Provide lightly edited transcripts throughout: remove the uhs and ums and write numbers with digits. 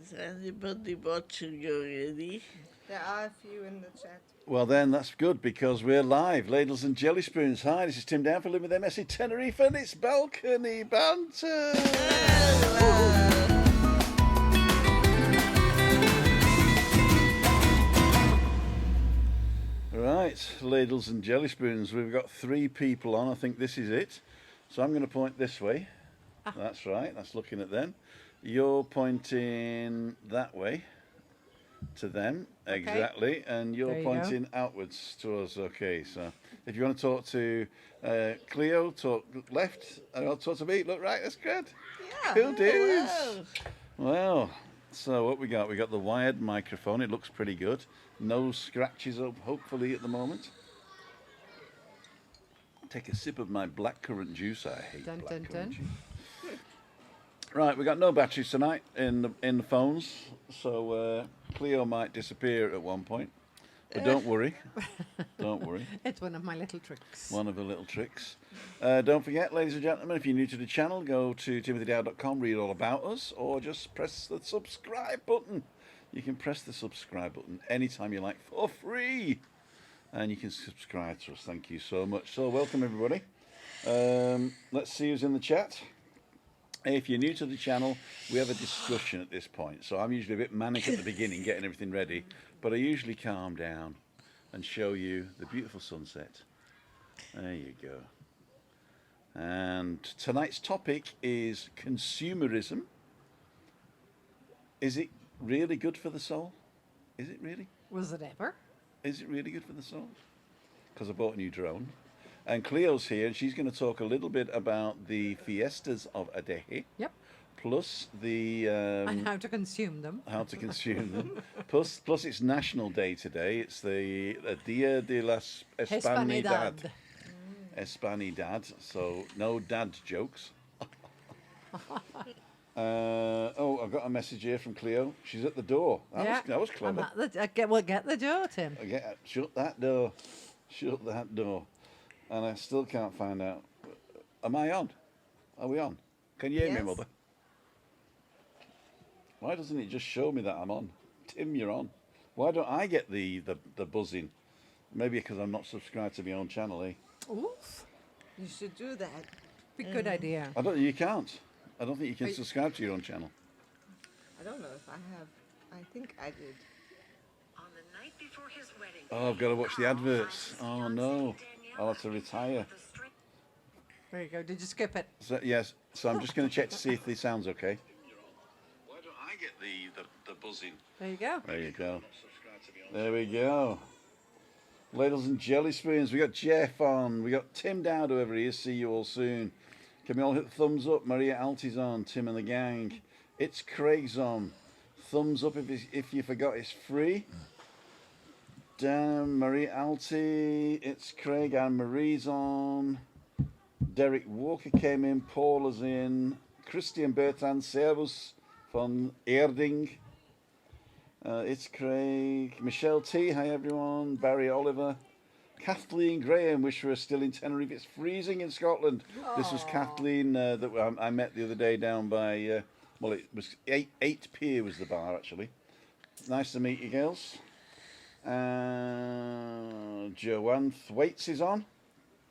Is anybody watching already? There are a few in the chat. Well, then that's good because we're live. Ladles and Jelly Spoons. Hi, this is Tim Down for Living with MSC Tenerife and it's Balcony Banter. Right, Ladles and Jelly Spoons. We've got 3 people on. I think this is it. So I'm going to point this way. That's right. That's looking at them. You're pointing that way to them. Okay. Exactly. And you're pointing outwards to us. Okay. So if you want to talk to Cleo, talk left. And I'll talk to me. Look right. That's good. Yeah. Cool dudes. Well, so what we got? We got the wired microphone. It looks pretty good. No scratches up, hopefully, at the moment. Take a sip of my blackcurrant juice. I hate blackcurrant juice. Right, we got no batteries tonight in the phones, so Cleo might disappear at one point. But don't worry, don't worry. It's one of my little tricks. One of the little tricks. Don't forget, ladies and gentlemen, if you're new to the channel, go to timothydow.com, read all about us, or just press the subscribe button. You can press the subscribe button anytime you like for free. And you can subscribe to us. Thank you so much. So welcome, everybody. Let's see who's in the chat. If you're new to the channel, we have a discussion at this point. So I'm usually a bit manic at the beginning, getting everything ready. But I usually calm down and show you the beautiful sunset. There you go. And tonight's topic is consumerism. Is it really good for the soul? Is it really? Was it ever? Is it really good for the soul? Because I bought a new drone. And Cleo's here, and she's going to talk a little bit about the fiestas of Adeje. Yep. Plus the... and how to consume them. How to consume them. Plus it's National Day today. It's the Dia de la Hispanidad. Hispanidad. So no dad jokes. Oh, I've got a message here from Cleo. She's at the door. That was clever. Get the door, Tim. Shut that door. Shut that door. And I still can't find out. Am I on? Are we on? Can you hear me, Mother? Why doesn't it just show me that I'm on? Tim, you're on. Why don't I get the buzzing? Maybe because I'm not subscribed to my own channel, eh? Oof. You should do that. Be a good idea. You can't. I don't think you can subscribe to your own channel. I don't know if I have. I think I did. On the night before his wedding. Oh, I've got to watch the adverts. Oh, no. I'll have to retire. There you go. Did you skip it? So, yes. So I'm just going to check to see if the sound's okay. Why don't I get the buzzing? There you go. There you go. There we go. Ladles and Jelly Spoons. We got Jeff on. We got Tim Dowd, whoever he is. See you all soon. Can we all hit the thumbs up? Maria Alti's on. Tim and the gang. It's Craig's on. Thumbs up if you forgot it's free. Dan, Maria Alti, it's Craig, and Marie's on. Derek Walker came in, Paula's in. Christian Bertrand Servus from Erding. It's Craig. Michelle T, hi everyone. Barry Oliver. Kathleen Graham, wish we were still in Tenerife. It's freezing in Scotland. Aww. This was Kathleen that I met the other day down by, well, it was 8 Pier was the bar, actually. Nice to meet you, girls. Joanne Thwaites is on.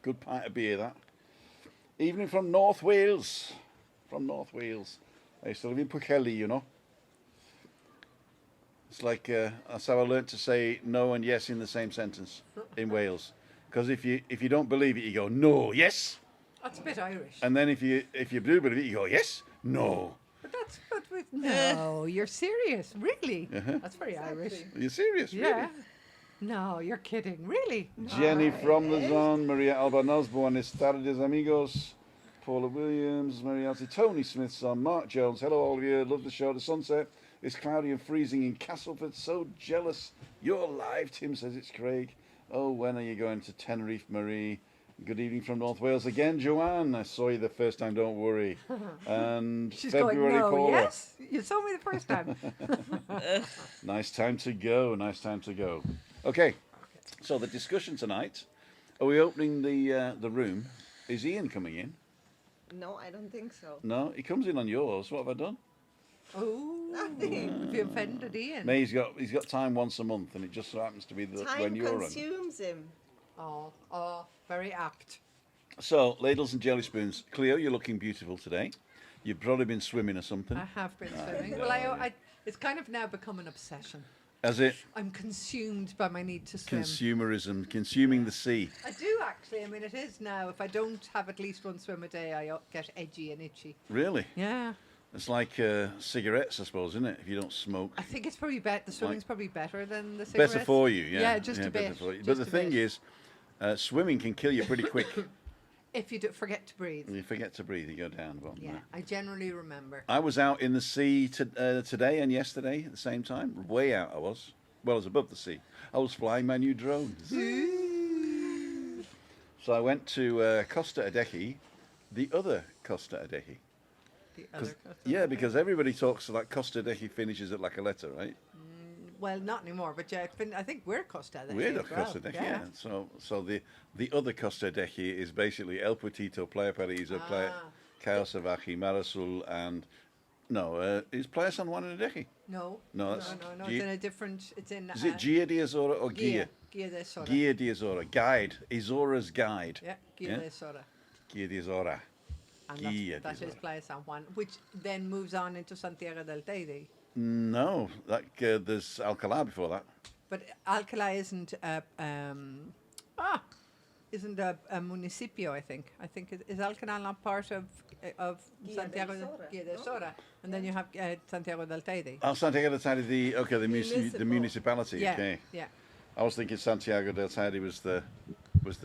Good pint of beer, that. Evening from North Wales. From North Wales. I used to live in Pwllheli, you know. It's like, that's how I learnt to say no and yes in the same sentence in Wales. Because if you don't believe it, you go, no, yes. That's a bit Irish. And then if you do believe it, you go, yes, no. No, you're serious, really? That's very Irish. Are you serious? Yeah. Really? No, you're kidding, really? Jenny from the Zone, Maria Albanos, Buenas tardes, amigos. Paula Williams, Maria Alti, Tony Smith's on, Mark Jones. Hello, all of you. Love the show. The sunset is cloudy and freezing in Castleford. So jealous. You're live, Tim says. It's Craig. Oh, when are you going to Tenerife, Marie? Good evening from North Wales again, Joanne. I saw you the first time, don't worry. And she's February going, no, Paula. yes, you saw me the first time. Nice time to go, nice time to go. Okay, so the discussion tonight, are we opening the room? Is Ian coming in? No, I don't think so. No, he comes in on yours. What have I done? Oh, Nothing. have you offended Ian? May he's got time once a month, and it just so happens to be when Time you're on. consumes him. Oh, very apt. So, ladles and jelly spoons. Cleo, you're looking beautiful today. You've probably been swimming or something. I have been swimming. Well, it's kind of now become an obsession. Has it? I'm consumed by my need to swim. Consumerism, consuming the sea. I do actually. I mean, it is now. If I don't have at least one swim a day, I get edgy and itchy. Really? Yeah. It's like cigarettes, I suppose, isn't it? If you don't smoke. I think it's probably better. The swimming's probably better than the cigarettes. Better for you, yeah. Yeah, just a better bit. for you. just But the a thing bit. is, swimming can kill you pretty quick. If you forget to breathe. You forget to breathe, you go down the bottom. Yeah, there. I generally remember. I was out in the sea today and yesterday at the same time. Way out I was. Well, I was above the sea. I was flying my new drone. So I went to Costa Adeje, the other Costa Adeje. The other Yeah, because everybody talks like Costa Adeje finishes at La Caleta, right? Well, not anymore, but yeah, I think we're Costa Adeje We're as not well. Costa Adeje, yeah. So the other Costa Adeje is basically El Puertito, Playa Paraíso, Playa Cayo Salvaje, Marasul, and no, is Playa San Juan and Adeje? No, No, no, that's no. Gia- It's in a different. It's in. Is it Gia de Azora or Gia? Guia de Sora. Guia de Azora, guide, Izora's guide. Yeah, Guia de Sora. Guia de Azora. And Guia that de is Sora. Playa San Juan, which then moves on into Santiago del Teide. No, there's Alcalá before that. But Alcalá isn't isn't a municipio. I think is Alcalá not part of Guia Santiago del Sora, Guia de no? Sora, and then you have Santiago del Teide. Oh, Santiago del Teide, the Municipal. municipality. Yeah, Okay. yeah. I was thinking Santiago del Teide was the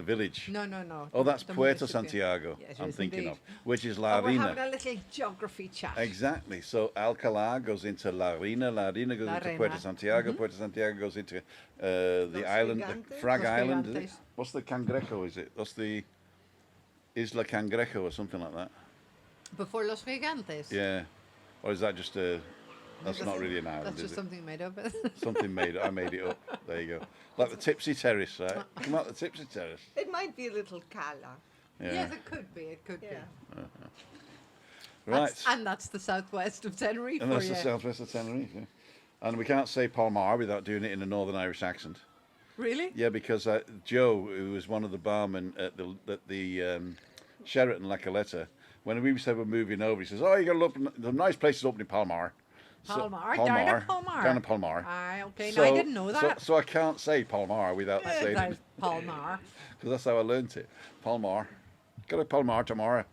village. No. Oh, that's the Puerto municipio. Santiago. Yeah, it I'm is thinking indeed. of, which is La Oh, we're Harina. having a little geography chat. Exactly. So Alcalá goes into La Harina. La Harina goes La into Reina. Puerto Santiago. Puerto Santiago goes into the Los island, Gigantes? Frag Los Island. Is it? Gigantes. What's the Cangrejo? Is it? What's the Isla Cangrejo or something like that? Before Los Gigantes. Yeah. Or is that just a? That's That's not really an island, That's is just it? something made up. Something made. I made it up. There you go. Like the Tipsy Terrace, right? Come out the Tipsy Terrace. It might be a little cala. Yeah. Yes, it could be. It could Yeah. be. Right. That's the southwest of Tenerife. And for that's the you. southwest of Tenerife. Yeah. And we can't say Palmar without doing it in a Northern Irish accent. Really? Yeah, because Joe, who was one of the barmen at the Sheraton La Caleta, when we said we're moving over, he says, "Oh, you got to look. The nice place is open in Palmar." Palmar, down in Palmar. Down in Palmar. Ah, okay. No, I didn't know that. So I can't say Palmar without saying That's it, Palmar. because that's how I learnt it. Palmar. Go to Palmar tomorrow.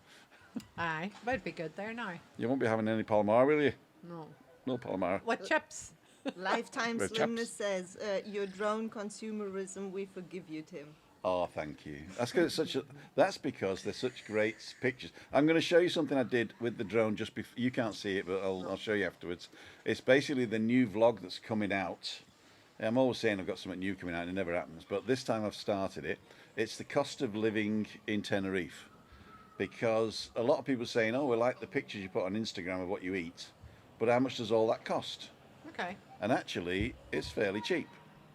Aye, might be good there now. You won't be having any Palmar, will you? No. No Palmar. What chips? Lifetime We're Slimness chaps. says, your drone consumerism, we forgive you, Tim. Oh, thank you. That's good. That's because they're such great pictures. I'm going to show you something I did with the drone just before. You can't see it, but I'll show you afterwards. It's basically the new vlog that's coming out. I'm always saying I've got something new coming out, and it never happens. But this time I've started it. It's the cost of living in Tenerife, because a lot of people are saying, "Oh, we like the pictures you put on Instagram of what you eat," but how much does all that cost? Okay. And actually, it's fairly cheap.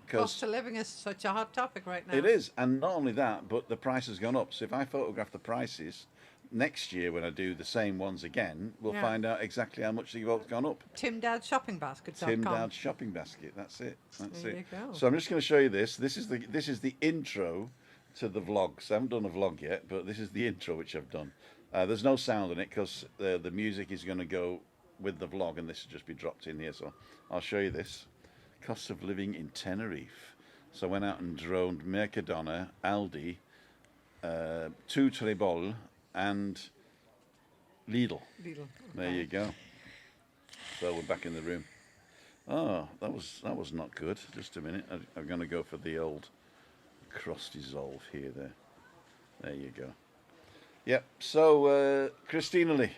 Cost of living is such a hot topic right now. It is, and not only that, but the price has gone up. So if I photograph the prices next year when I do the same ones again, we'll Yeah. find out exactly how much they've all gone up. TimDadShoppingBasket.com. Tim Dad's shopping basket. That's it. That's There it. you go. So I'm just going to show you this. This is the intro to the vlogs. I haven't done a vlog yet, but this is the intro which I've done. There's no sound in it because the music is going to go with the vlog, and this will just be dropped in here. So I'll show you this. Cost of living in Tenerife. So I went out and droned Mercadona, Aldi, Two Trebol, and Lidl. Lidl. There you go. So we're back in the room. Oh, that was not good. Just a minute. I'm going to go for the old cross dissolve here. There you go. Yep. So Christina Lee,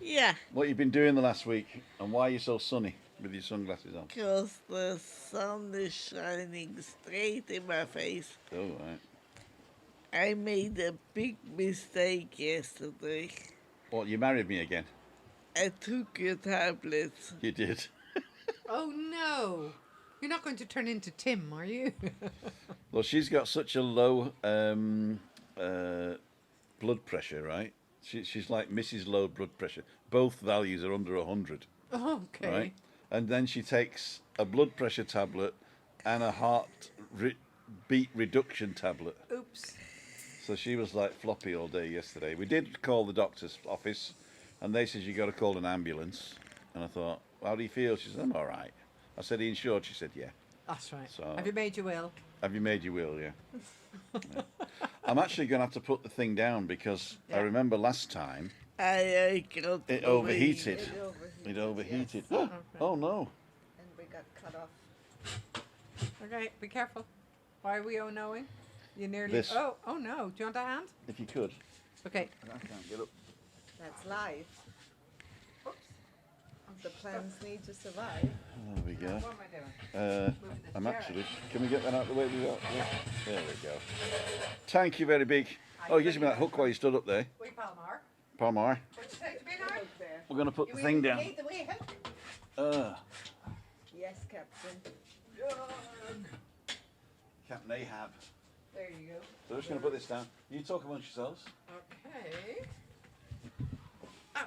Yeah, what you been doing the last week, and why are you so sunny with your sunglasses on? because the sun is shining straight in my face. Oh, right. I made a big mistake yesterday. Well, you married me again. I took your tablets. You did. Oh no! You're not going to turn into Tim, are you? Well, she's got such a low blood pressure, right? She's like Mrs. Low blood pressure. Both values are under 100. Okay. right? And then she takes a blood pressure tablet and a beat reduction tablet. Oops. So she was like floppy all day yesterday. We did call the doctor's office, and they said you got to call an ambulance. And I thought, how do you feel? She said, I'm all right. I said, are you insured? She said, yeah. That's right. So- Have you made your will? Have you made your will? Yeah. Yeah. I'm actually going to have to put the thing down because I Yeah. remember last time I can't it believe overheated. It It overheated. yes. Oh no! And we got cut off. Okay, be careful. Why are we oh knowing? You nearly. This. Oh no. Do you want a hand? If you could. Okay. I can't get up. That's life. Oops. The plans need to survive. There we go. What am I doing? I'm actually. Can we get that out of the way? Yeah. There we go. Thank you very big. Oh, you gives me that hook while you stood up there. Wait, Palmar. Palmar. What you say to me now? We're going to put the thing down. Need the way hook? Yes, Captain. Captain Ahab. There you go. So we're just going to put this down. You talk amongst yourselves. Okay. Oh.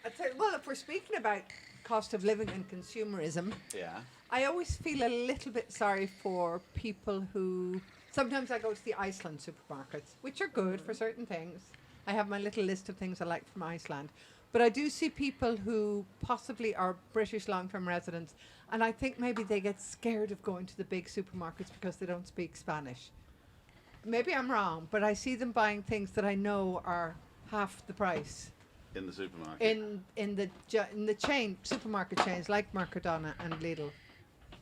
I'd say, well, if we're speaking about cost of living and consumerism, Yeah. I always feel a little bit sorry for people who. Sometimes I go to the Iceland supermarkets, which are good for certain things. I have my little list of things I like from Iceland. But I do see people who possibly are British long-term residents, and I think maybe they get scared of going to the big supermarkets because they don't speak Spanish. Maybe I'm wrong, but I see them buying things that I know are half the price In the supermarket. in the chain supermarket chains like Mercadona and Lidl,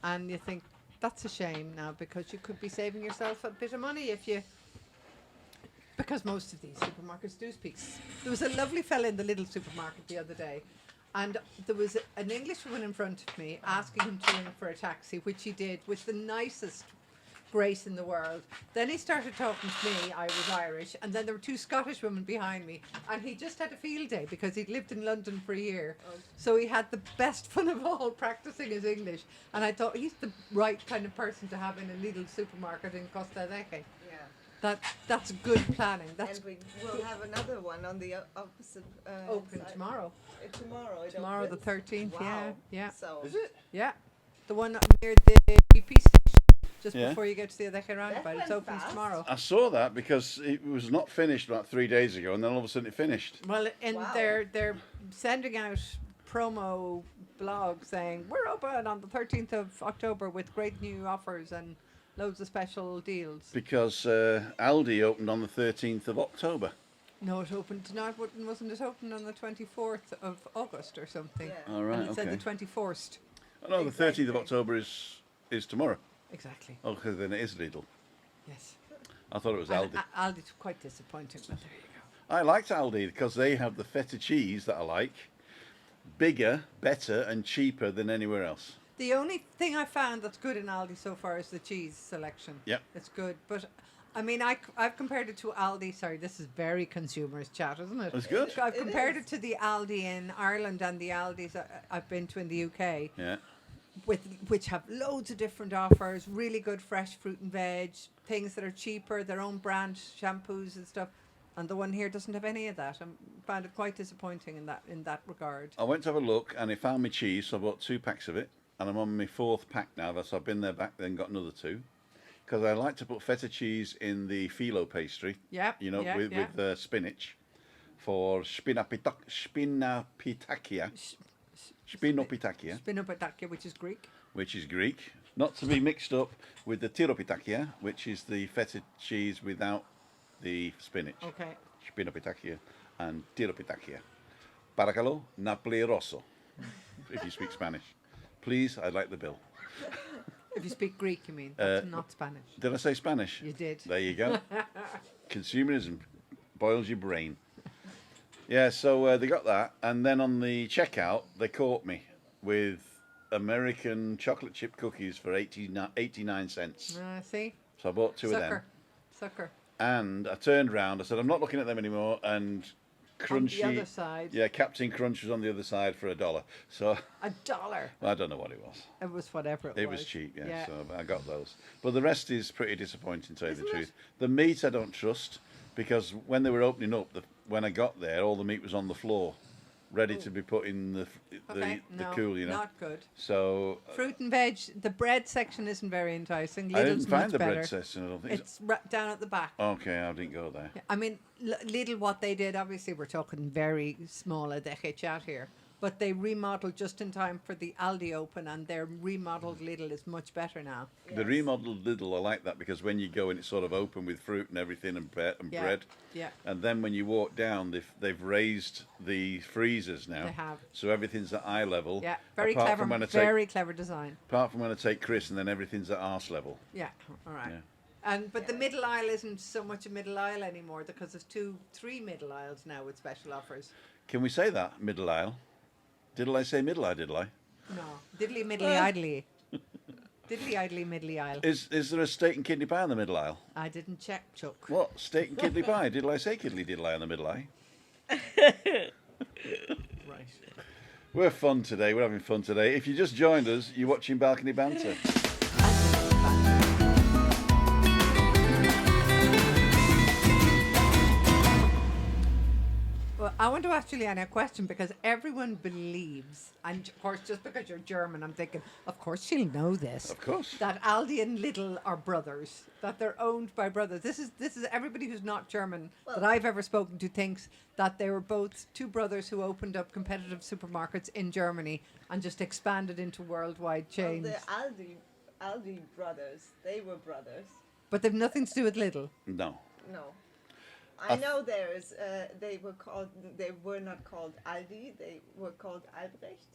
and you think that's a shame now because you could be saving yourself a bit of money if you. Because most of these supermarkets do speak. There was a lovely fella in the Lidl supermarket the other day, and there was an English woman in front of me asking him to ring for a taxi, which he did with the nicest grace in the world. Then he started talking to me, I was Irish, and then there were two Scottish women behind me, and he just had a field day because he'd lived in London for a year. So he had the best fun of all practicing his English, and I thought he's the right kind of person to have in a Lidl supermarket in Costa Rica. Yeah. That's good planning. That's And we will have another one on the opposite. open side. tomorrow. Tomorrow. It Tomorrow the opens? 13th, yeah, Wow. yeah. So Is it? Yeah. The one near the GP station, just Yeah. before you get to the other roundabout. It went opens fast. tomorrow. I saw that because it was not finished about 3 days ago, and then all of a sudden it finished. Well, and Wow. they're sending out promo blogs saying we're open on the 13th of October with great new offers and loads of special deals. Because Aldi opened on the 13th of October. No, it opened not. Wasn't it opened on the 24th of August or something? Yeah. All right, And it said okay. the 21st. Oh, no, the 13th of Exactly. October is tomorrow. Exactly. Oh, because then it is Lidl. Yes. I thought it was And Aldi. Aldi's quite disappointing, but there you go. I liked Aldi because they have the feta cheese that I like. Bigger, better, and cheaper than anywhere else. The only thing I found that's good in Aldi so far is the cheese selection. Yep. It's good. But, I mean, I've compared it to Aldi. Sorry, this is very consumerist chat, isn't it? It's good. I've It compared is. it to the Aldi in Ireland and the Aldis I've been to in the UK, Yeah. which have loads of different offers, really good fresh fruit and veg, things that are cheaper, their own brand shampoos and stuff. And the one here doesn't have any of that. I found it quite disappointing in that regard. I went to have a look and I found my cheese, so I bought 2 packs of it. And I'm on my 4th pack now, so I've been there back then, got another 2. Because I like to put feta cheese in the phyllo pastry, Yep. you know, yeah, with spinach for spinapitakia, Spinopitakia, which is Greek. which is Greek. Not to be mixed up with the tiropitakia, which is the feta cheese without the spinach. Okay. Spinapitakia and tiropitakia. Paracalo, Napoli Rosso, if you speak Spanish. Please, I'd like the bill. If you speak Greek, you mean. That's not Spanish. Did I say Spanish? You did. There you go. Consumerism boils your brain. Yeah, so they got that, and then on the checkout, they caught me with American chocolate chip cookies for 89 cents. See? So I bought 2 of them, Sucker. and I turned round. I said, I'm not looking at them anymore, and Crunchy. On the other side. Yeah, Captain Crunch was on the other side for $1. So $1. I don't know what it was. It was whatever It was cheap, yeah, so I got those. But the rest is pretty disappointing, to tell you the truth. The meat I don't trust, because when they were opening up, when I got there, all the meat was on the floor. ready to be put in the Okay, the no, cool, you know. not good. So Fruit and veg. The bread section isn't very enticing. I Lidl's didn't find much the better. bread section. I don't think. It's down at the back. Okay, I didn't go there. I mean, Lidl, what they did, obviously, we're talking very small a decade chat here, but they remodeled just in time for the Aldi open, and their remodeled Lidl is much better now. The remodeled Lidl, I like that because when you go in, it's sort of open with fruit and everything and bread. Yeah. And then when you walk down, they've raised the freezers now. They have. So everything's at eye level. Yeah, very apart clever, From when I very clever design. apart from when I take Chris, and then everything's at arse level. Yeah, all right. Yeah. But the middle aisle isn't so much a middle aisle anymore because there's 3 middle aisles now with special offers. Can we say that middle aisle? Did I say middle aisle? Did I? No, diddly middly idly. Diddly idly middly aisle. Is there a steak and kidney pie in the middle aisle? I didn't check, Chuck. What steak and kidney pie? Did I say diddly eye in the middle aisle? Right. We're fun today. We're having fun today. If you just joined us, you're watching Balcony Banter. Well, I want to ask Juliana a question because everyone believes, and of course, just because you're German, I'm thinking, of course she'll know this. Of course. That Aldi and Lidl are brothers, that they're owned by brothers. This is everybody who's not German that I've ever spoken to thinks that they were both 2 brothers who opened up competitive supermarkets in Germany and just expanded into worldwide chains. Well, the Aldi brothers, they were brothers. But they've nothing to do with Lidl. No. No. I know they were not called Aldi, they were called Albrecht,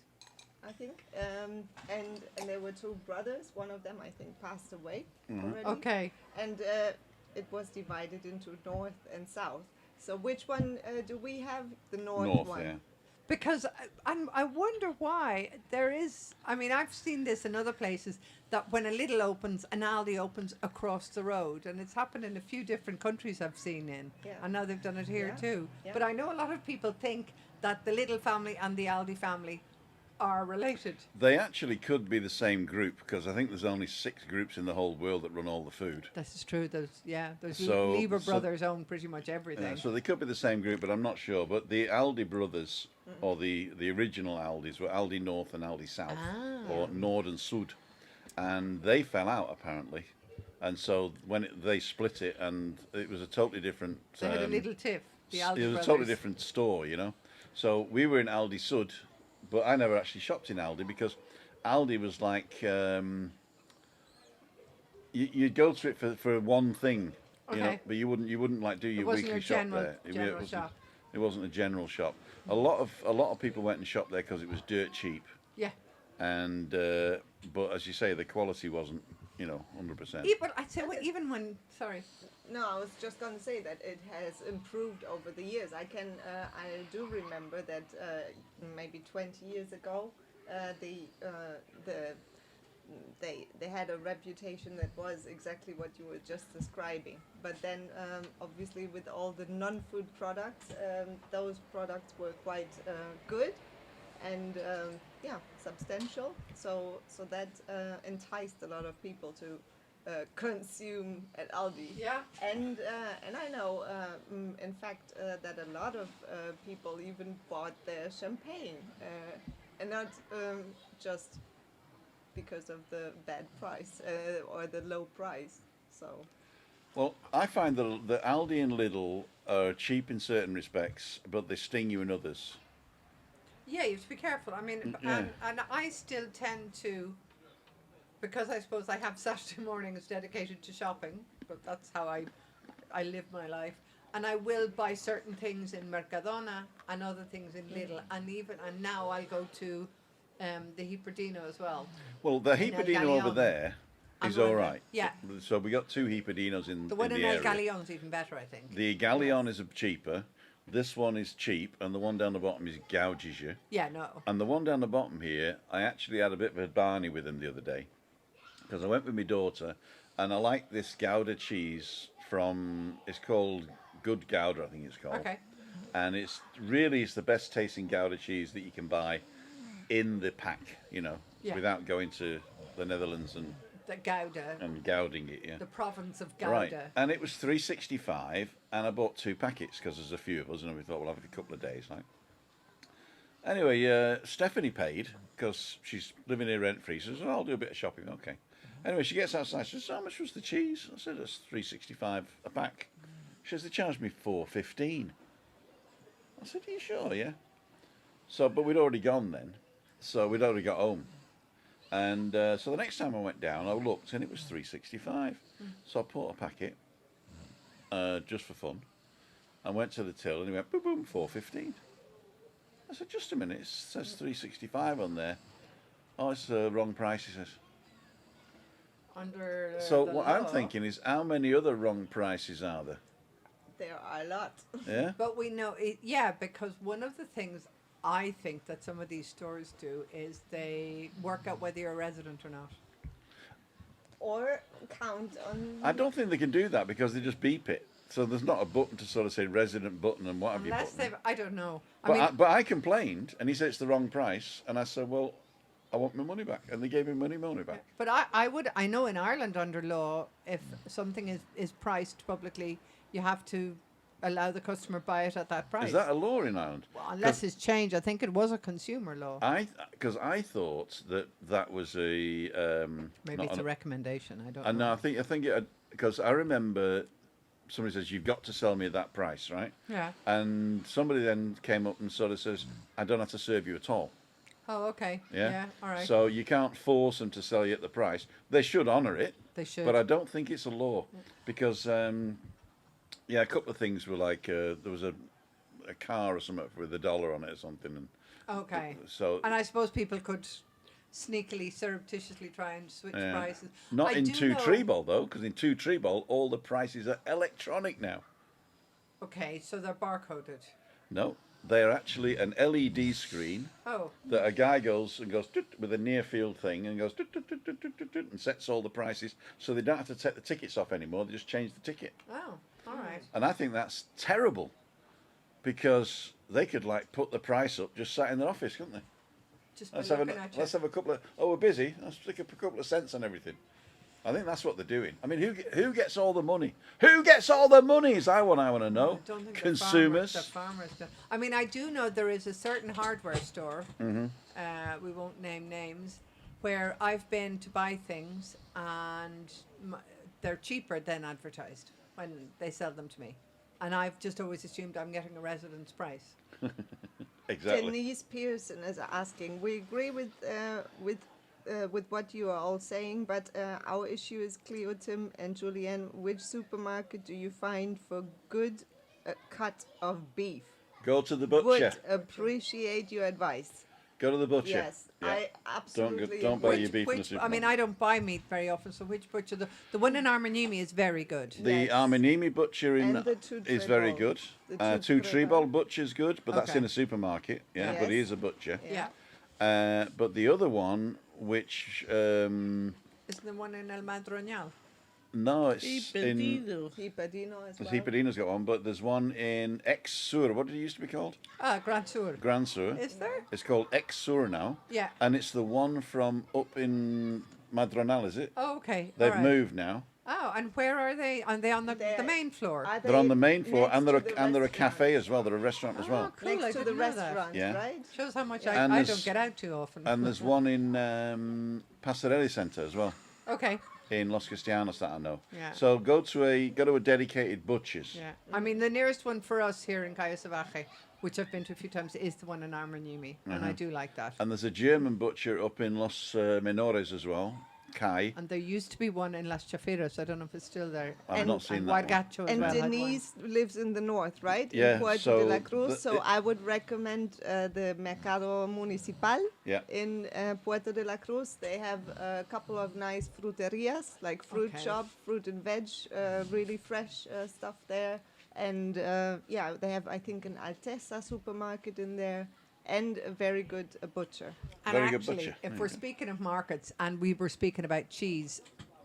I think. And there were 2 brothers, one of them I think passed away already. Okay. And it was divided into north and south. So which one do we have? The north one. Yeah. Because I wonder why there is. I mean, I've seen this in other places that when a Lidl opens, an Aldi opens across the road, and it's happened in a few different countries I've seen in, Yeah. and now they've done it here Yeah. too. Yeah. But I know a lot of people think that the Lidl family and the Aldi family are related. They actually could be the same group because I think there's only 6 groups in the whole world that run all the food. This is true. Those So- Lieber so- brothers own pretty much everything. Yeah, so they could be the same group, but I'm not sure. But the Aldi brothers, or the original Aldis, were Aldi North and Aldi South, or Nord and Sud, and they fell out apparently. And so when they split it, and it was a totally different. They had a little tiff. The Aldi It was brothers. a totally different store, you know. So we were in Aldi Sud, but I never actually shopped in Aldi because Aldi was like you'd go to it for one thing, you know, Okay. but you wouldn't like do your wasn't weekly your shop general- there. general wasn't, shop. It wasn't a general shop. A lot of people went and shopped there because it was dirt cheap, Yeah. and but as you say, the quality wasn't, you know, 100%. Even I'd say even when sorry. No, I was just going to say that it has improved over the years. I do remember that maybe 20 years ago, they had a reputation that was exactly what you were just describing. But then, obviously, with all the non-food products, those products were quite good and substantial. So that enticed a lot of people to consume at Aldi. Yeah. And I know, in fact, that a lot of people even bought their champagne, and not just because of the bad price or the low price. So. Well, I find that the Aldi and Lidl are cheap in certain respects, but they sting you in others. Yeah, you have to be careful. I mean, Yeah. and I still tend to, because I suppose I have Saturday mornings dedicated to shopping, but that's how I live my life. And I will buy certain things in Mercadona and other things in Lidl, and now I'll go to the Hiperdino as well. Well, the In El Hiperdino over Galeon. there is I'm all going right. there. Yeah. So we got 2 Hipedinos in The one in in the El area. Galeon's even better, I think. The Galeon is cheaper. This one is cheap, and the one down the bottom is gouges you. Yeah, no. And the one down the bottom here, I actually had a bit of a barney with him the other day, because I went with my daughter, and I like this Gouda cheese from. It's called Good Gouda, I think it's called. Okay. And it's the best tasting Gouda cheese that you can buy in the pack, you know, Yeah. without going to the Netherlands and The Gouda, gouding it, yeah. the province of Gouda. Right, and it was $3.65, and I bought 2 packets because there's a few of us, and we thought we'll have it a couple of days, like. Anyway, Stephanie paid because she's living here rent free. She says, "Oh, I'll do a bit of shopping." Okay. Anyway, she gets outside. She says, "How much was the cheese?" I said, "It's 3.65 a pack." She says, "They charged me 4.15." I said, "Are you sure?" Yeah. So, but we'd already gone then. So we'd already got home. And so the next time I went down, I looked and it was 3.65. So I bought a packet just for fun. I went to the till and he went, boom, boom, 4.15. I said, "Just a minute, it says 3.65 on there." "Oh, it's the wrong price," he says. Under So the what law. I'm thinking is, how many other wrong prices are there? There are a lot. Yeah? But we know, yeah, because one of the things I think that some of these stores do is they work out whether you're a resident or not. Or count on. I don't think they can do that because they just beep it. So there's not a button to sort of say resident button and what have you Unless button. they've, I don't know. But I complained and he said it's the wrong price. And I said, "Well, I want my money back." And they gave me money back. But I know in Ireland under law, if something is priced publicly, you have to allow the customer buy it at that price. Is that a law in Ireland? Well, unless it's changed, I think it was a consumer law. Because I thought that was a Maybe not it's an- a recommendation. I don't And know. no, I think it because I remember somebody says, "You've got to sell me at that price," right? Yeah. And somebody then came up and sort of says, "I don't have to serve you at all." Oh, okay. Yeah. Yeah. All right. So you can't force them to sell you at the price. They should honour it, They should. but I don't think it's a law because a couple of things were like there was a car or something with $1 on it or something, and Okay. so And I suppose people could sneakily, surreptitiously try and switch yeah. prices. Not I in do Two know- Tree Ball though, because in Two Tree Ball all the prices are electronic now. Okay, so they're barcoded. No, they're actually an LED screen Oh, that a guy goes toot, with a near field thing and goes toot, toot, toot, toot, toot, toot, toot, and sets all the prices, so they don't have to take the tickets off anymore. They just change the ticket, oh, all right. and I think that's terrible because they could like put the price up just sat in their office, couldn't they? Just by Let's have looking at you. let's have a couple of we're busy. Let's stick up a couple of cents on everything. I think that's what they're doing. I mean, who gets all the money? Who gets all the money? Is I want to know. I don't think Consumers. The farmers do. I mean, I do know there is a certain hardware store. Mm-hmm. We won't name names, where I've been to buy things and they're cheaper than advertised when they sell them to me, and I've just always assumed I'm getting a residence price. Exactly. Denise Pearson is asking. We agree with what you are all saying, but our issue is Cleo, Tim, and Julianne. Which supermarket do you find for good cut of beef? Go to the butcher. Would appreciate your advice. Go to the butcher. Yes, Yeah. I absolutely don't buy agree. your beef in the I mean, supermarket. I don't buy meat very often, so which butcher? The one in Armanimi is very good. The Yes. Arminimi butcher in And the Two is Trebol. very good. The Two Two Tree Trebol. Ball butcher's good, but that's Okay. in a supermarket. Yeah, but he Yes. is a butcher. Yeah. But the other one, which Isn't the one in El Madroñal? no, it's in Ipedino. Hipadino as well. Hipadino's got one, but there's one in Ex-Sur. What did it used to be called? Ah, Grand Sur. Grand Sur. Is there? It's called Ex-Sur now, Yeah. and it's the one from up in Madronal, is it? Oh, okay. They've all right. moved now. Oh, and where are they? Are they on the They're- main floor? Are They're on the they main floor, next and they're to the a restaurant? cafe as well. They're a restaurant as Oh, well. cool. I Next to the didn't know that. restaurant, Yeah. right? Shows how much And I there's- don't get out too often. And there's one in Passerelli Centre as well, Okay. in Los Cristianos that I know. Yeah. So go to a dedicated butcher's. Yeah. I mean, the nearest one for us here in Cayo Savaje, which I've been to a few times, is the one in Armanimi, and I do like that. And there's a German butcher up in Los Menores as well, Kai. And there used to be one in Las Chaferas. I don't know if it's still there. I've not seen and that one. Huargacho as And well had one. Denise lives in the north, right? Yeah, In Puerto so de la Cruz. the- So it- I would recommend the Mercado Municipal Yeah. in Puerto de la Cruz. They have a couple of nice fruterias, like fruit Okay. shop, fruit and veg, really fresh stuff there. And yeah, they have, I think, an Alteza supermarket in there and a very good butcher. And Very good actually, butcher. if There we're you go. speaking of markets and we were speaking about cheese,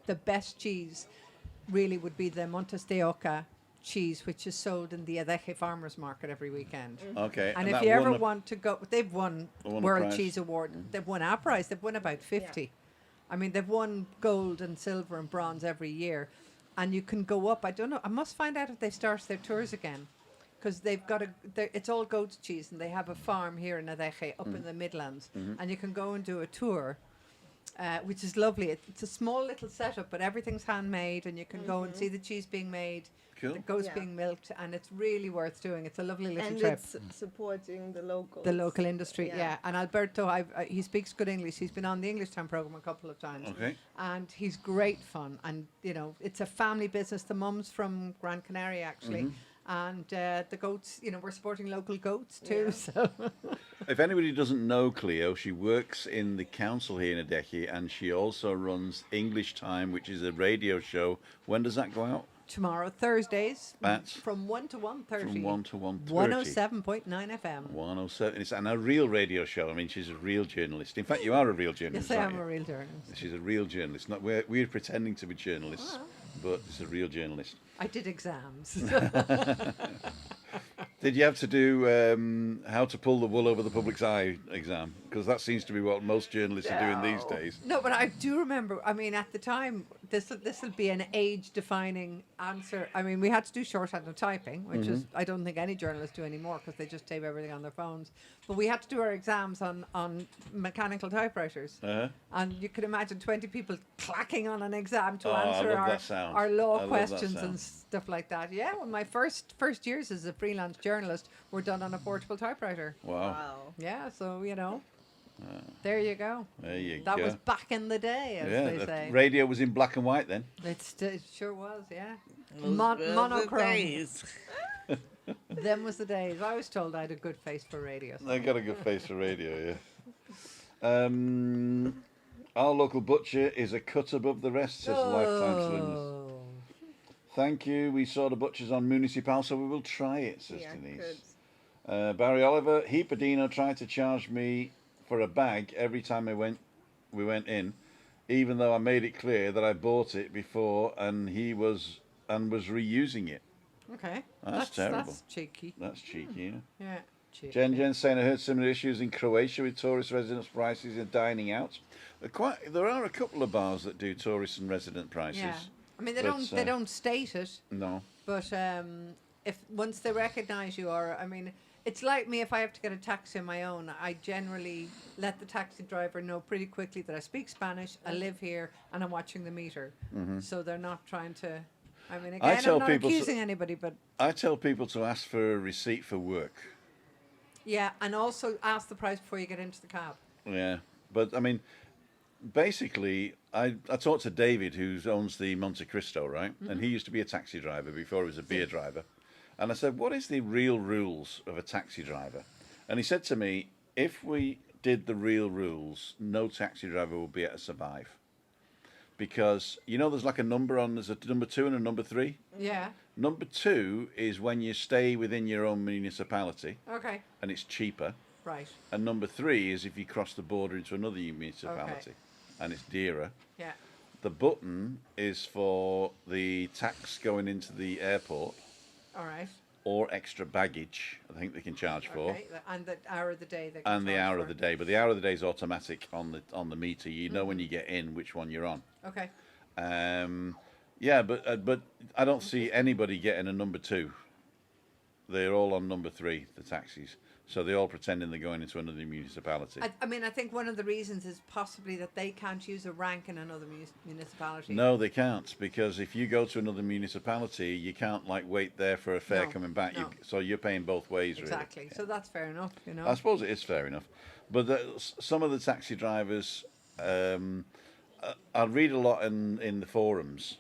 the best cheese really would be the Montes de Oca cheese, which is sold in the Adeje Farmers Market every weekend. Okay. And if that you won ever the- want to go, they've won Won a World prize. Cheese Award. They've won our prize. They've won about 50. I mean, they've won gold and silver and bronze every year. And you can go up. I don't know. I must find out if they start their tours again. because they've got it's all goat's cheese, and they have a farm here in Adeje up in the Midlands, and you can go and do a tour, which is lovely. It's a small little setup, but everything's handmade, and you can go and see the cheese being made, Cool. the goats Yeah. being milked, and it's really worth doing. It's a lovely little And trip. it's supporting the local. The local industry, yeah. And Alberto, he speaks good English. He's been on the English Town program a couple of times. Okay. And he's great fun. And, you know, it's a family business. The mum's from Gran Canaria, actually. And the goats, you know, we're supporting local goats too. Yeah. So If anybody doesn't know Cleo, she works in the council here in Adeje, and she also runs English Time, which is a radio show. When does that go out? tomorrow, Thursdays, That's from 1 to 1:30. from 1 to 1:30. 107.9 FM. 107. It's a real radio show. I mean, she's a real journalist. In fact, you are a real journalist. Yes, I aren't am you? a real journalist. She's a real journalist. Not we're pretending to be journalists, but it's a real journalist. I did exams. Did you have to do how to pull the wool over the public's eye exam? Because that seems to be what most journalists are doing these days. No, but I do remember. I mean, at the time, this will be an age-defining answer. I mean, we had to do shorthand and typing, which is I don't think any journalists do anymore because they just tape everything on their phones. But we had to do our exams on mechanical typewriters, Uh-huh. and you could imagine 20 people clacking on an exam to Oh, I answer love that sound. our I law love that questions sound. and stuff like that. Yeah, well, my first years as a freelance journalist were done on a portable typewriter. Wow. Wow. Yeah, so you know, there you go. There you That go. was back in the day, as Yeah, they the say. radio was in black and white then. It sure was, yeah. Those were the Monochrome. days. Them was the days. I was told I had a good face for radio. so- I got a good face for radio, yeah. Our local butcher is a cut above the rest, says Lifetime Slims. Oh. Thank you. We saw the butchers on Municipal, so we will try it, says Yeah, Denise. good. Barry Oliver, Heapadino tried to charge me for a bag every time we went in, even though I made it clear that I bought it before and was reusing it. Okay. That's terrible. That's cheeky. That's cheeky, yeah. Yeah. Cheeky. Jen saying I heard similar issues in Croatia with tourist residents' prices and dining out. There are a couple of bars that do tourist and resident prices. Yeah. I mean, they But, don't state it, No. but if once they recognise you, or I mean, it's like me. If I have to get a taxi on my own, I generally let the taxi driver know pretty quickly that I speak Spanish, I live here, and I'm watching the meter. So they're not trying to. I mean, again, tell I'm not people accusing anybody, but I tell people to ask for a receipt for work. yeah, and also ask the price before you get into the cab. Yeah. But, I mean, basically, I talked to David, who owns the Monte Cristo, right? And he used to be a taxi driver before he was a beer driver. And I said, what is the real rules of a taxi driver? And he said to me, if we did the real rules, no taxi driver would be able to survive. Because, you know, there's like a number there's a number 2 and a number 3. Yeah. Number 2 is when you stay within your own municipality Okay. and it's cheaper. Right. And number 3 is if you cross the border into another municipality and it's dearer. Yeah. The button is for the tax going into the airport All right. or extra baggage, I think they can charge for. Okay. And the hour of the day. They can And the charge hour for. of the day. But the hour of the day is automatic on the meter. You know when you get in which one you're on. Okay. Yeah, but I don't see anybody getting a number 2. They're all on number 3, the taxis. So they're all pretending they're going into another municipality. I mean, I think one of the reasons is possibly that they can't use a rank in another municipality. No, they can't, because if you go to another municipality, you can't like wait there for a fare No, coming back. no. So you're paying both ways, Exactly. really. So that's fair enough, you know. I suppose it is fair enough, but some of the taxi drivers, I read a lot in the forums,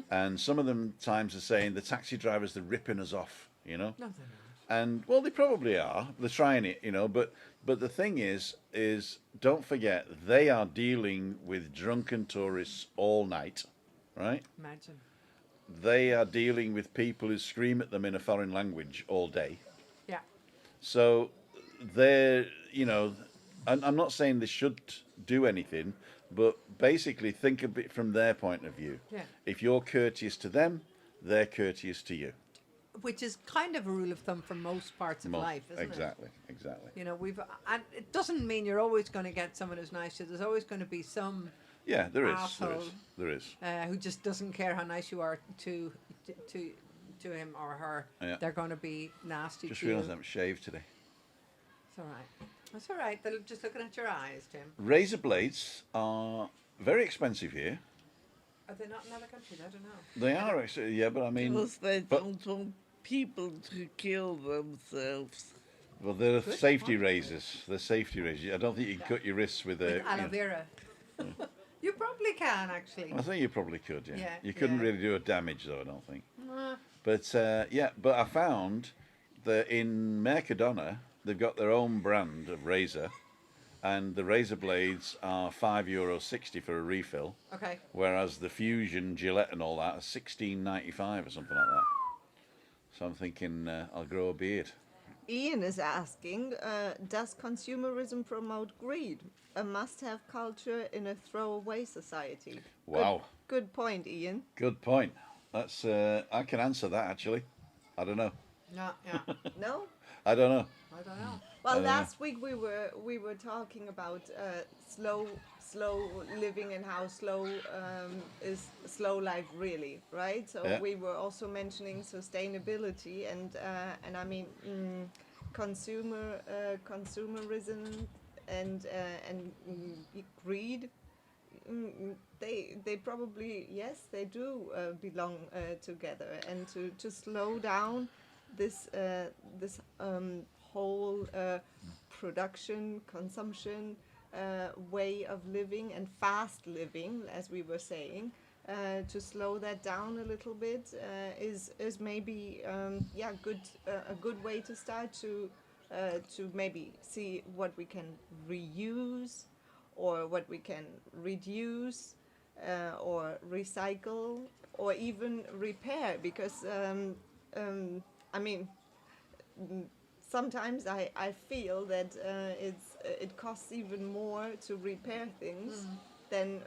and some of them times are saying the taxi drivers they're ripping us off, you know. No, they're not. And well, they probably are. They're trying it, you know. But the thing is don't forget they are dealing with drunken tourists all night, right? Imagine. They are dealing with people who scream at them in a foreign language all day. Yeah. So they're, you know, I'm not saying they should do anything, but basically think of it from their point of view. Yeah. If you're courteous to them, they're courteous to you. Which is kind of a rule of thumb for most parts of life, isn't it? Exactly. You know, and it doesn't mean you're always going to get someone who's nice to you. There's always going to be some Yeah, there is. Asshole. There is. who just doesn't care how nice you are to to him or her, Yeah. they're going to be nasty Just to you. realised I haven't shaved today. It's all right. That's all right. They're just looking at your eyes, Tim. Razor blades are very expensive here. Are they not in other countries? I don't know. They are actually, yeah, but I mean, Because they but don't want people to kill themselves. well, they're Good safety point. razors. They're safety razors. I don't think you can cut your wrists with With a. aloe vera. You probably can, actually. I think you probably could. Yeah. Yeah, You couldn't yeah. really do a damage though. I don't think. Nah. But yeah, but I found that in Mercadona they've got their own brand of razor, and the razor blades are €5.60 for a refill, Okay. whereas the Fusion, Gillette, and all that are $16.95 or something like that. So I'm thinking I'll grow a beard. Ian is asking, does consumerism promote greed? A must-have culture in a throwaway society. Wow, Good point, Ian. good point. That's I can answer that actually. I don't know. Yeah, yeah. No? I don't know. I don't know. Well, last week we were talking about slow living and how slow is slow life really, right? So Yeah. we were also mentioning sustainability and I mean consumerism and greed. They probably, yes, they do belong together, and to slow down this whole production, consumption way of living and fast living, as we were saying, to slow that down a little bit is maybe a good way to start to maybe see what we can reuse or what we can reduce or recycle or even repair, because I mean sometimes I feel that it costs even more to repair things than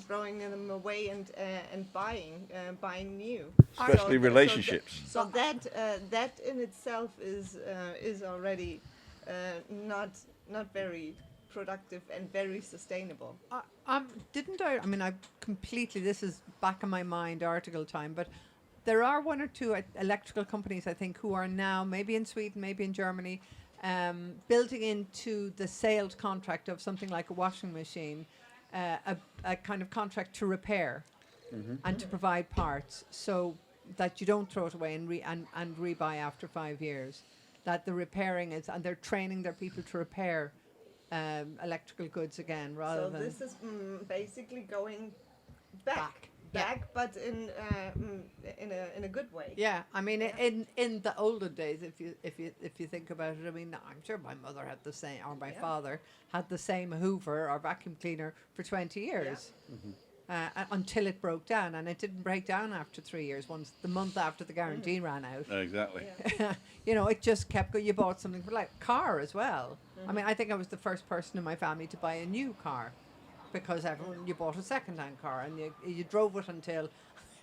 throwing them away and buying new. Especially So relationships. So that in itself is already not very productive and very sustainable. Didn't I? I mean, I completely. This is back in my mind, article time, but there are one or two electrical companies, I think, who are now, maybe in Sweden, maybe in Germany, building into the sales contract of something like a washing machine, a kind of contract to repair and to provide parts, so that you don't throw it away and rebuy after 5 years. That the repairing is, and they're training their people to repair electrical goods again, rather So than this is basically going back, but in a good way. Yeah, I mean, in the olden days, if you think about it, I mean, I'm sure my mother had the same, or my father had the same Hoover or vacuum cleaner for 20 years, until it broke down, and it didn't break down after 3 years. Once the month after the guarantee ran out, Exactly. you know, it just kept going. You bought something for like car as well. I mean, I think I was the first person in my family to buy a new car, because everyone, you bought a second-hand car and you drove it until,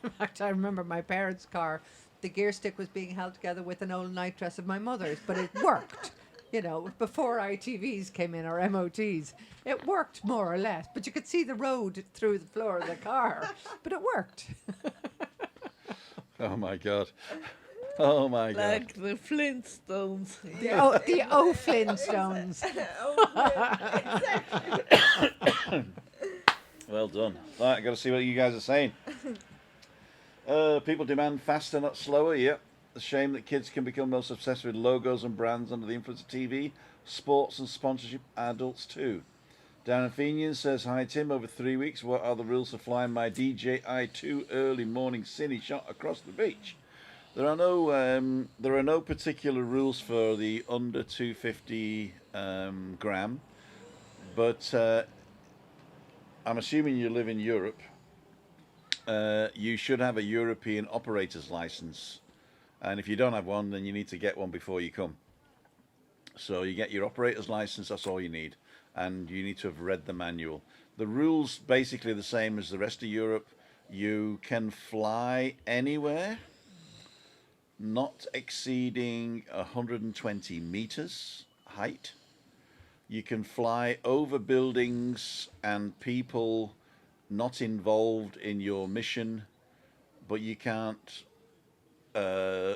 in fact, I remember my parents' car, the gear stick was being held together with an old night dress of my mother's, but it worked. You know, before ITVs came in, or MOTs, it worked more or less, but you could see the road through the floor of the car, but it worked. Oh my god. Oh my god. Like the Flintstones. The O Flintstones. Well done. Right, I got to see what you guys are saying. People demand faster, not slower. Yep. A shame that kids can become most obsessed with logos and brands under the influence of TV, sports, and sponsorship. Adults too. Darren Fenian says, "Hi Tim. Over 3 weeks, what are the rules for flying my DJI-2 early morning cine shot across the beach?" There are no particular rules for the under 250 gram, but I'm assuming you live in Europe. You should have a European operator's license, and if you don't have one, then you need to get one before you come. So you get your operator's license, that's all you need, and you need to have read the manual. The rules basically the same as the rest of Europe. You can fly anywhere not exceeding 120 meters height. You can fly over buildings and people not involved in your mission, but you can't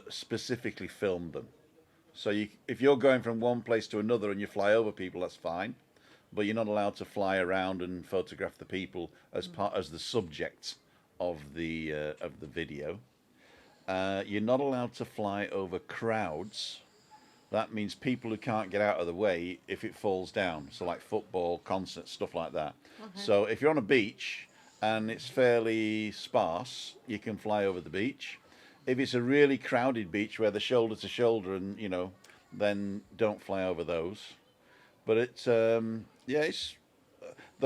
specifically filmed them. So if you're going from one place to another and you fly over people, that's fine, but you're not allowed to fly around and photograph the people as the subject of the video. You're not allowed to fly over crowds. That means people who can't get out of the way if it falls down. So like football, concerts, stuff like that. Okay. So if you're on a beach and it's fairly sparse, you can fly over the beach. If it's a really crowded beach where they're shoulder to shoulder and, then don't fly over those. But it's, there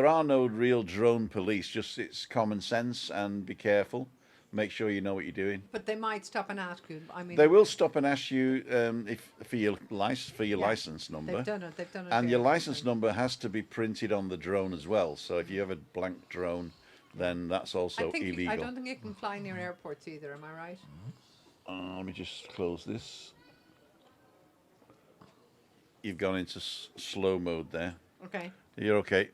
are no real drone police, just it's common sense and be careful. Make sure you know what you're doing. But they might stop and ask you. I mean, They will stop and ask you if for your Yeah. license number. they've done it. They've done it. And here your license sometimes. number has to be printed on the drone as well. So if you have a blank drone, then that's also I think illegal. I don't think you can fly near airports either. Am I right? Let me just close this. You've gone into slow mode there. Okay. You're okay.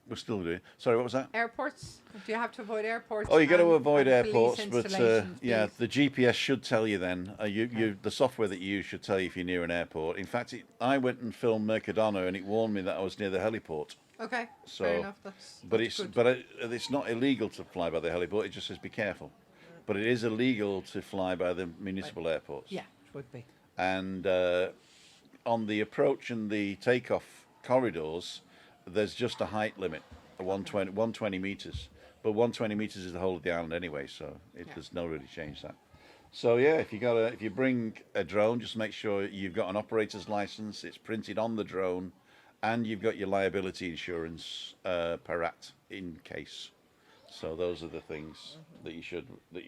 We're still doing. Sorry, what was that? Airports? Do you have to avoid airports? Oh, you got to and- avoid and police airports, but installations, yeah, please? the GPS should tell you then. The software that you use should tell you if you're near an airport. In fact, I went and filmed Mercadona, and it warned me that I was near the heliport. Okay. So, fair enough. That's But that's it's good. it's not illegal to fly by the heliport. It just says be careful. But it is illegal to fly by the municipal airports. Yeah, it would be. And on the approach and the takeoff corridors, there's just a height limit, 120 meters. But 120 meters is the whole of the island anyway, so it Yeah. does not really change that. So yeah, if you bring a drone, just make sure you've got an operator's license. It's printed on the drone, and you've got your liability insurance parat in case. So those are the things that you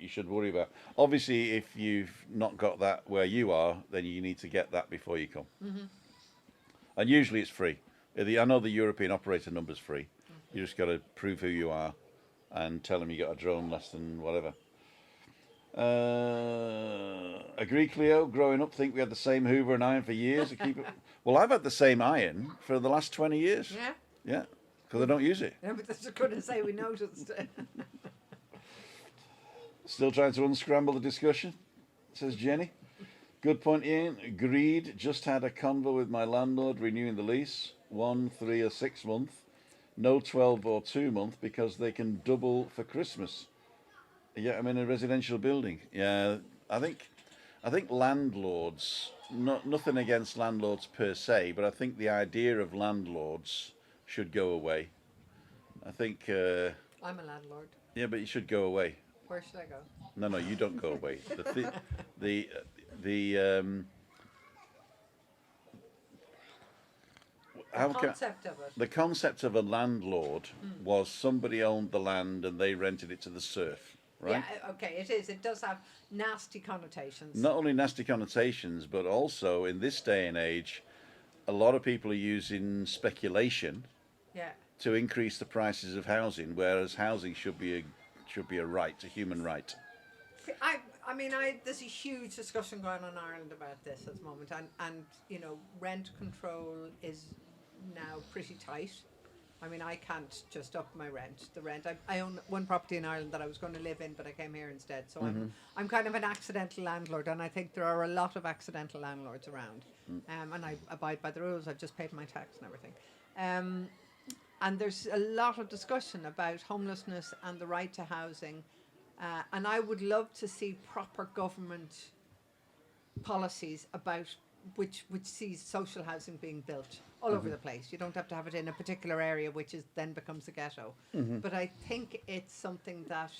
should worry about. Obviously, if you've not got that where you are, then you need to get that before you come. And usually it's free. I know the European operator number's free. You just got to prove who you are and tell them you got a drone less than whatever. Agree, Cleo? Growing up, think we had the same Hoover and iron for years. To keep it. Well, I've had the same iron for the last 20 years. Yeah. Yeah, because I don't use it. Yeah, but that's just going to say we noticed. Still trying to unscramble the discussion, says Jenny. Good point, Ian. Agreed. Just had a convo with my landlord renewing the lease. 1, 3 or 6 month. No 12 or 2 month because they can double for Christmas. Yeah, I'm in a residential building. Yeah, I think landlords, nothing against landlords per se, but I think the idea of landlords should go away. I think, I'm a landlord. yeah, but you should go away. Where should I go? No, you don't go away. How The can- concept of it. the concept of a landlord was somebody owned the land and they rented it to the serf, right? Yeah, okay, it is. It does have nasty connotations. Not only nasty connotations, but also in this day and age, a lot of people are using speculation Yeah. to increase the prices of housing, whereas housing should be a right, a human right. I mean, there's a huge discussion going on in Ireland about this at the moment, and rent control is now pretty tight. I mean, I can't just up my rent. The rent. I own one property in Ireland that I was going to live in, but I came here instead. So I'm kind of an accidental landlord, and I think there are a lot of accidental landlords around. And I abide by the rules. I've just paid my tax and everything. And there's a lot of discussion about homelessness and the right to housing. And I would love to see proper government policies about which sees social housing being built all over the place. You don't have to have it in a particular area, which then becomes a ghetto. But I think it's something that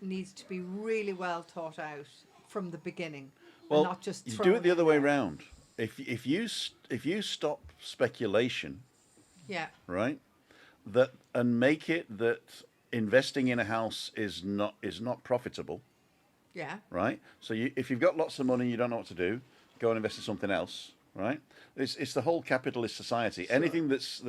needs to be really well thought out from the beginning, Well, and not just you do thrown it the other in way there. round. If you stop speculation, Yeah, right, and make it that investing in a house is not profitable, yeah, right? So if you've got lots of money and you don't know what to do, go and invest in something else, right? It's the whole capitalist society. Anything that's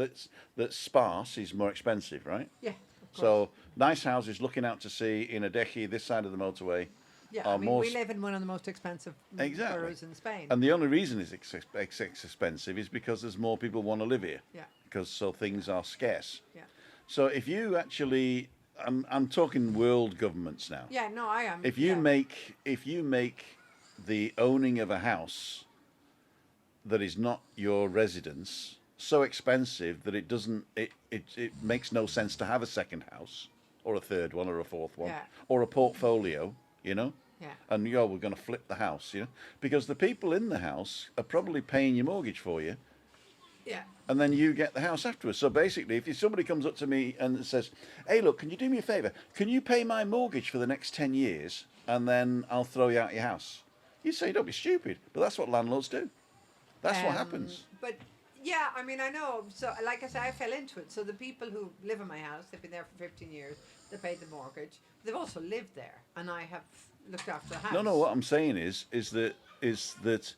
sparse is more expensive, right? yeah. Of course. So nice houses looking out to sea in a decky this side of the motorway. yeah, are I mean, more we s- live in one of the most expensive Exactly. boroughs in Spain. And the only reason it's expensive is because there's more people want to live here. Yeah. Because things are scarce. Yeah. So if you actually I'm talking world governments now. Yeah, no, I am. If yeah. you make the owning of a house that is not your residence so expensive that it makes no sense to have a second house or a third one or a fourth one Yeah. or a portfolio, Yeah. and we're going to flip the house, because the people in the house are probably paying your mortgage for you, Yeah. and then you get the house afterwards. So basically, if somebody comes up to me and says, "Hey, look, can you do me a favour? Can you pay my mortgage for the next 10 years, and then I'll throw you out your house?" You say, "Don't be stupid," but that's what landlords do. That's what happens. But yeah, I mean, I know. So, like I said, I fell into it. So the people who live in my house, they've been there for 15 years. They paid the mortgage. They've also lived there, and I have looked after the house. No. What I'm saying is that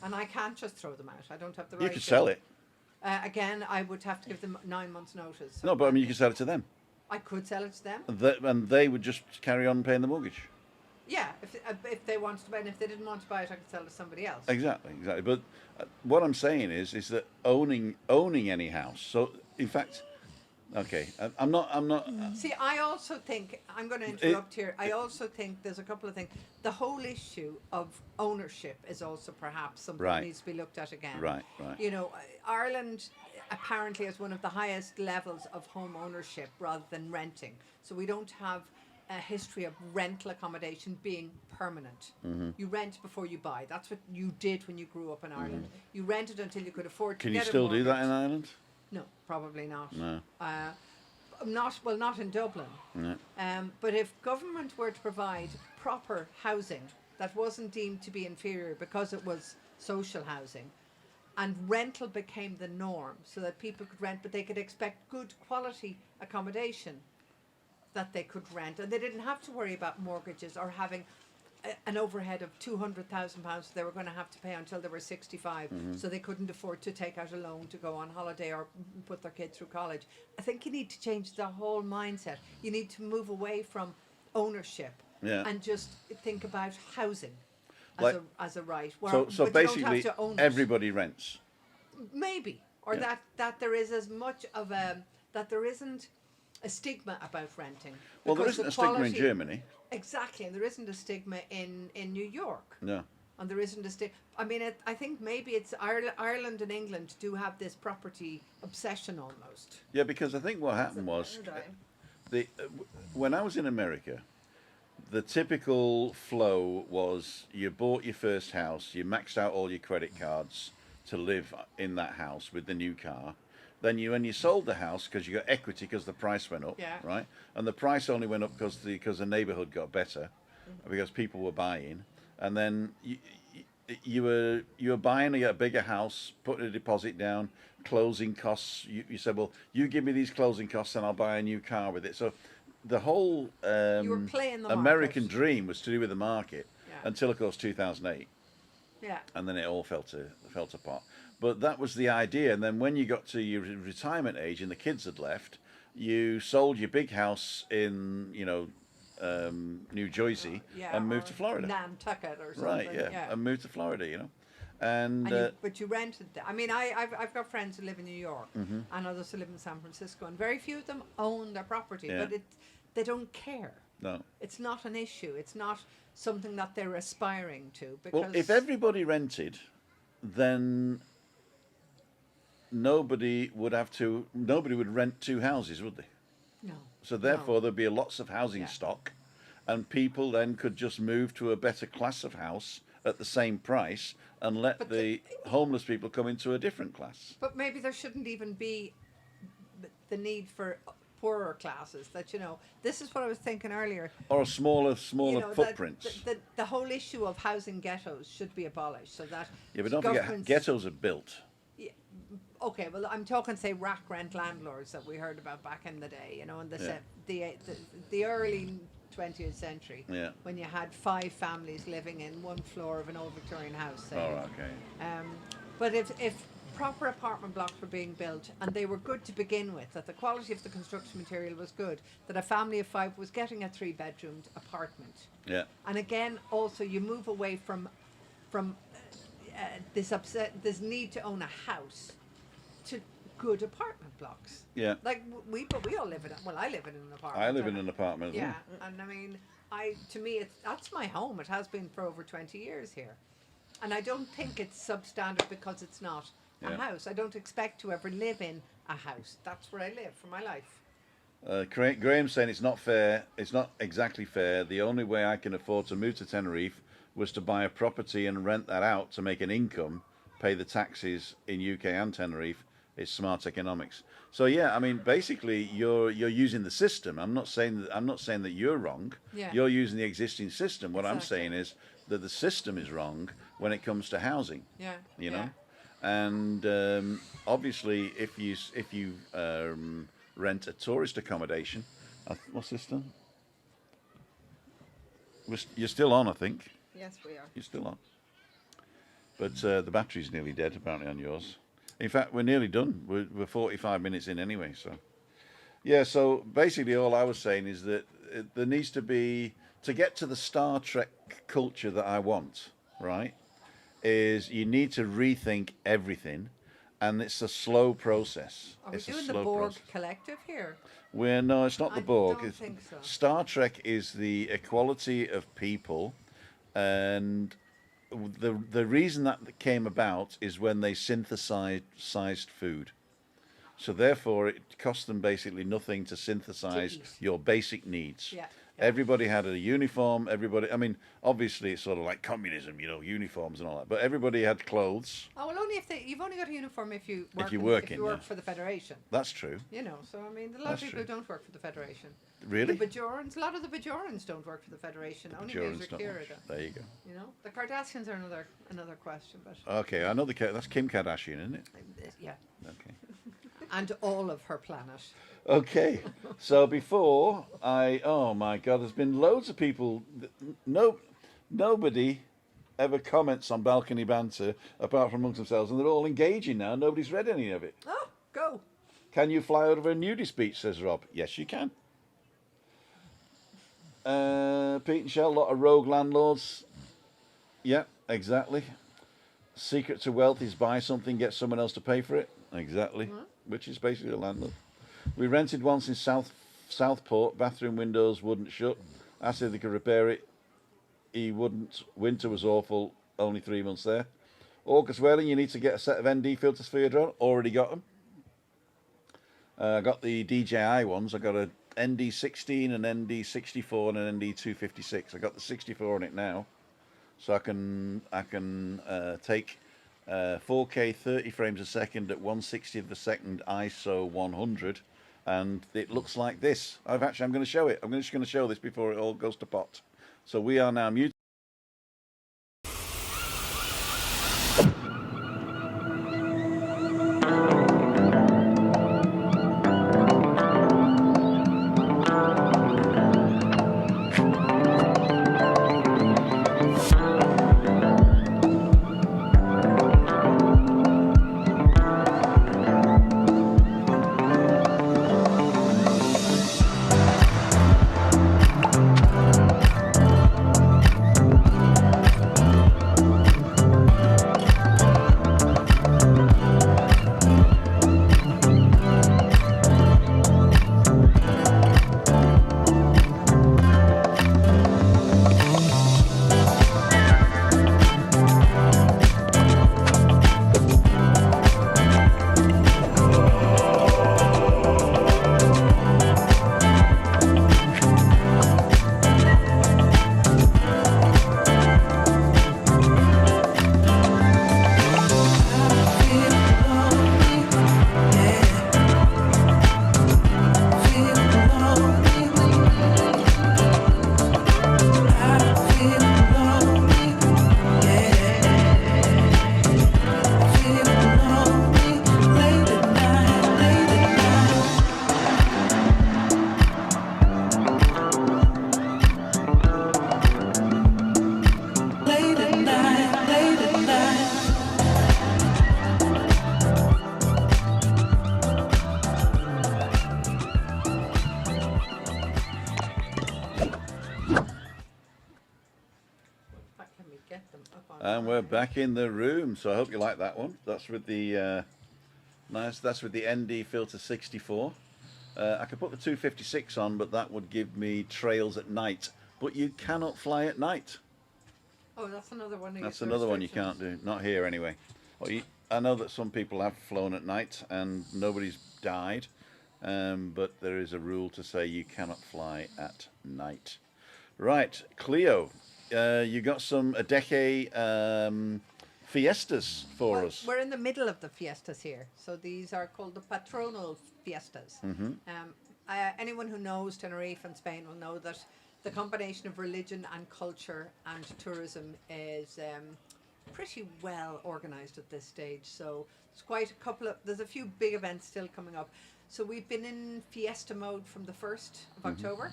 And I can't just throw them out. I don't have the right. you could to. sell it. Again, I would have to give them 9 months' notice. So No, but I mean, you could sell it to them, I could sell it to them. and they would just carry on paying the mortgage. Yeah, if they wanted to buy it, and if they didn't want to buy it, I could sell it to somebody else. Exactly. But what I'm saying is that owning any house. So in fact, okay, I'm not. See, I also think, I'm going to interrupt here. I also think there's a couple of things. The whole issue of ownership is also perhaps something that Right. needs to be looked at again. Right. You know, Ireland apparently has one of the highest levels of home ownership rather than renting. So we don't have a history of rental accommodation being permanent. Mm-hmm. You rent before you buy. That's what you did when you grew up in Ireland. You rented until you could afford to Can get you a still do that mortgage. in Ireland? No, probably not. No. Not in Dublin. No. But if government were to provide proper housing that wasn't deemed to be inferior because it was social housing, and rental became the norm, so that people could rent, but they could expect good quality accommodation that they could rent, and they didn't have to worry about mortgages or having an overhead of £200,000 they were going to have to pay until they were 65, so they couldn't afford to take out a loan to go on holiday or put their kid through college. I think you need to change the whole mindset. You need to move away from ownership and just think about housing as a right. So but you don't basically, have to own it. everybody rents. Maybe, or Yeah. that there is as much of a that there isn't a stigma about renting. Well, there because isn't the a stigma in quality- Germany. Exactly, and there isn't a stigma in New York. No. And there isn't a stigma. I mean, I think maybe it's Ireland and England do have this property obsession almost. Yeah, because I think what happened was when I was in America, the typical flow was you bought your first house, you maxed out all your credit cards to live in that house with the new car. Then when you sold the house because you got equity because the price went up, Yeah. right? And the price only went up because the neighborhood got better, because people were buying. And then you were buying a bigger house, putting a deposit down, closing costs. You said, well, you give me these closing costs and I'll buy a new car with it. So the whole You were playing the American market. dream was to do with the market Yeah. until, of course, 2008. Yeah. And then it all fell apart. But that was the idea. And then when you got to your retirement age and the kids had left, you sold your big house in New Jersey and moved or to Florida. Nantucket or something. Right, yeah, and moved to Florida, and But you rented that. I mean, I've got friends who live in New York Mm-hmm. and others who live in San Francisco, and very few of them own their property, Yeah. but they don't care. no. It's not an issue. It's not something that they're aspiring to. Because Well, if everybody rented, then nobody would rent two houses, would they? no, So therefore, there'd be lots of housing Yeah. stock, and people then could just move to a better class of house at the same price and let But the homeless people come into a different class. but maybe there shouldn't even be the need for poorer classes. That this is what I was thinking earlier. Or smaller That footprints. the whole issue of housing ghettos should be abolished, so that Yeah, but don't forget, governments- ghettos are built. Okay, well, I'm talking, say, rack rent landlords that we heard about back in the day, in the early 20th century, Yeah. when you had 5 families living in one floor of an old Victorian house. Say. Oh, okay. But if proper apartment blocks were being built and they were good to begin with, that the quality of the construction material was good, that a family of 5 was getting a 3-bedroomed apartment. Yeah. And again, also, you move away from this need to own a house to good apartment blocks. Yeah. Like but we all live in it. Well, I live in an apartment. I live in don't an apartment as Yeah, well. and I mean, to me, that's my home. It has been for over 20 years here, and I don't think it's substandard because it's not a Yeah. house. I don't expect to ever live in a house. That's where I live for my life. Graham's saying it's not fair. It's not exactly fair. The only way I can afford to move to Tenerife was to buy a property and rent that out to make an income, pay the taxes in UK and Tenerife. It's smart economics. So yeah, I mean, basically, you're using the system. I'm not saying that you're wrong. Yeah. You're using the existing system. What I'm Exactly. saying is that the system is wrong when it comes to housing. Yeah. You yeah. know, and obviously, if you rent a tourist accommodation, what's this done? You're still on, I think. Yes, we are. You're still on. But the battery's nearly dead, apparently, on yours. In fact, we're nearly done. We're 45 minutes in anyway, so. Yeah, so basically all I was saying is that there needs to be, to get to the Star Trek culture that I want, right, is you need to rethink everything, and it's a slow process. Are we It's a doing the slow Borg process. Collective here? No, it's not the I Borg. don't think so. Star Trek is the equality of people, and the reason that came about is when they synthesized food. So therefore, it cost them basically nothing to synthesize eat. your basic needs. Yeah. Everybody had a uniform. Everybody, I mean, obviously it's sort of like communism, uniforms and all that. But everybody had clothes. Oh well, only if you've only got a uniform if you work. you in- work if in, you work yeah. for the Federation. That's true. So I mean, a lot That's of people true. who don't work for the Federation. Really? The Bajorans, a lot of the Bajorans don't work for the Federation. Only Bajorans Major don't Kira watch. does. There you go. The Kardashians are another question, but Okay, I know that's Kim Kardashian, isn't it? yeah, Okay. and all of her planet. Okay, so before oh my God, there's been loads of people. Nobody ever comments on balcony banter apart from amongst themselves, and they're all engaging now. Nobody's read any of it. Oh, go. Can you fly over a nudist beach? Says Rob. Yes, you can. Pete and Shell, a lot of rogue landlords. Yeah, exactly. Secret to wealth is buy something, get someone else to pay for it. Exactly. Which is basically a landlord. We rented once in Southport. Bathroom windows wouldn't shut. Asked if they could repair it. He wouldn't. Winter was awful. Only 3 months there. August Welling, you need to get a set of ND filters for your drone. Already got them. I got the DJI ones. I got a ND16, an ND64, and an ND256. I got the 64 on it now, so I can take 4K 30 frames a second at 1/60 of the second ISO 100, and it looks like this. I'm going to show it. I'm just going to show this before it all goes to pot. So we are now muted. Can we get them up on? And we're back in the room, so I hope you like that one. That's with the Nice. That's with the ND filter 64. I could put the 256 on, but that would give me trails at night. But you cannot fly at night. Oh, that's another one of That's your another one you can't restrictions. do. Not here anyway. Well, I know that some people have flown at night and nobody's died, but there is a rule to say you cannot fly at night. Right, Cleo, you got some Adeke fiestas for Well, us. we're in the middle of the fiestas here. So these are called the patronal fiestas. Anyone who knows Tenerife and Spain will know that the combination of religion and culture and tourism is pretty well organized at this stage. So there's quite a couple of, there's a few big events still coming up. So we've been in fiesta mode from the 1st of October.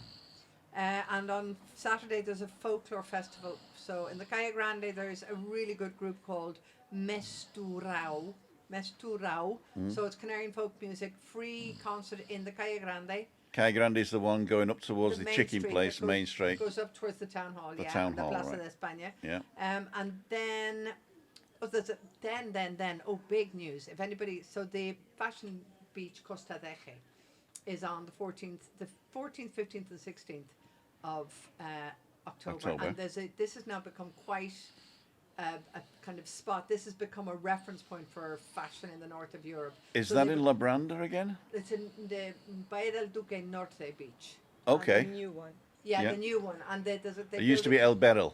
And on Saturday there's a folklore festival. So in the Calle Grande there's a really good group called Mesturao. So it's Canarian folk music, free concert in the Calle Grande. Calle Grande is the one going up towards the main chicken street place, that goes, Main Street. Goes up towards the town hall, The town the hall, Plaza right. de España. Yeah. And then, big news. If anybody, so the Fashion Beach Costa Deje is on the 14th, 15th, and 16th of October. And this has now become quite a kind of spot. This has become a reference point for fashion in the north of Europe. Is So that they- in La Branda again? It's in the Bahia del Duque Norte Beach. Okay. The new one. Yeah, Yeah. the new one. And there's a, they It used to build be a- El Beril.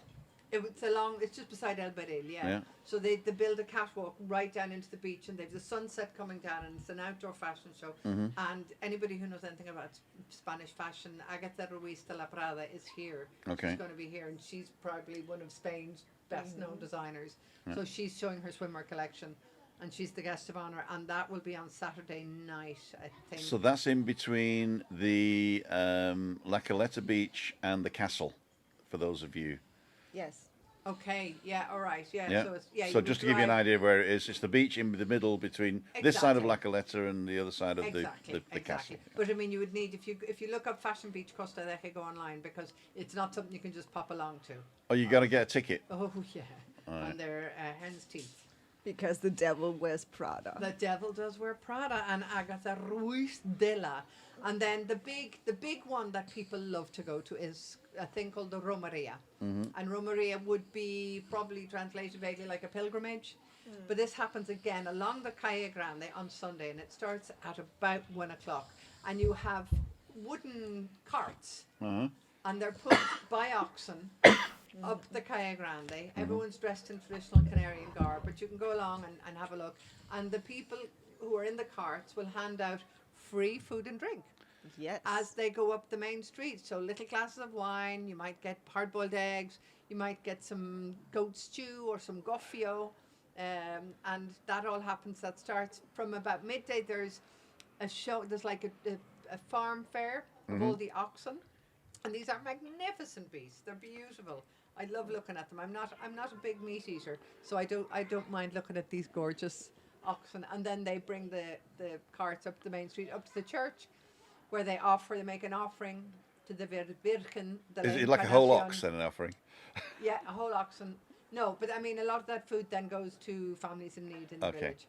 It's just beside El Beril, yeah. Yeah. So they build a catwalk right down into the beach, and they've the sunset coming down, and it's an outdoor fashion show. Mm-hmm. And anybody who knows anything about Spanish fashion, Agatha Ruiz de la Prada is here. Okay. She's going to be here, and she's probably one of Spain's best-known designers. So she's showing her swimwear collection, and she's the guest of honor, and that will be on Saturday night, I think. So that's in between the La Caleta Beach and the castle, for those of you. Yes. Okay, yeah, all right, yeah. Yeah. So, it's, yeah, So you just to would give you an drive- idea of where it is, it's the beach in the middle between this side of Exactly. La Caleta and the other side of Exactly, the castle. But I mean, you would need if you look up Fashion Beach Costa Deje, go online because it's not something you can just pop along to. Oh, you got to get a ticket. Oh yeah, Right. and they're hen's teeth. Because the devil wears Prada. The devil does wear Prada, and Agatha Ruiz de la. And then the big one that people love to go to is a thing called the Romeria. And Romeria would be probably translated vaguely like a pilgrimage. But this happens again along the Calle Grande on Sunday, and it starts at about 1 o'clock. And you have wooden carts, and they're put by oxen up the Calle Grande. Everyone's dressed in traditional Canarian garb, but you can go along and have a look. And the people who are in the carts will hand out free food and drink Yes. as they go up the main street. So little glasses of wine, you might get hard-boiled eggs, you might get some goat stew or some goffio, and that all happens. That starts from about midday. There's a show. There's like a farm fair of all the oxen, and these are magnificent beasts. They're beautiful. I love looking at them. I'm not a big meat eater, so I don't mind looking at these gorgeous oxen. And then they bring the carts up the main street, up to the church, where they make an offering to the Virgen. Is it like a whole ox then, an offering? Yeah, a whole oxen. No, but I mean, a lot of that food then goes to families in need in the Okay. village.